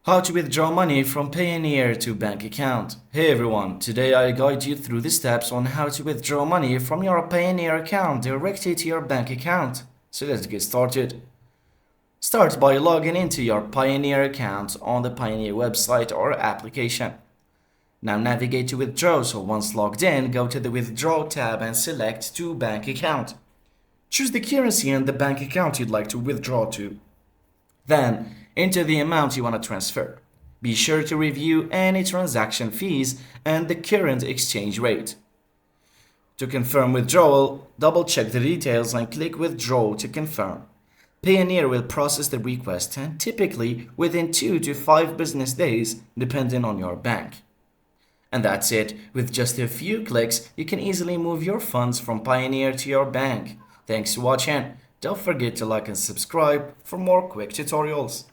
How to withdraw money from Payoneer to bank account. Hey everyone, today I guide you through the steps on how to withdraw money from your Payoneer account directly to your bank account. So let's get started. Start by logging into your Payoneer account on the Payoneer website or application. Now navigate to withdraw, so once logged in, go to the withdraw tab and select to bank account. Choose the currency and the bank account you'd like to withdraw to. Then, enter the amount you want to transfer. Be sure to review any transaction fees and the current exchange rate. To confirm withdrawal, double-check the details and click Withdraw to confirm. Payoneer will process the request and typically within 2 to 5 business days, depending on your bank. And that's it. With just a few clicks, you can easily move your funds from Payoneer to your bank. Thanks for watching. Don't forget to like and subscribe for more quick tutorials.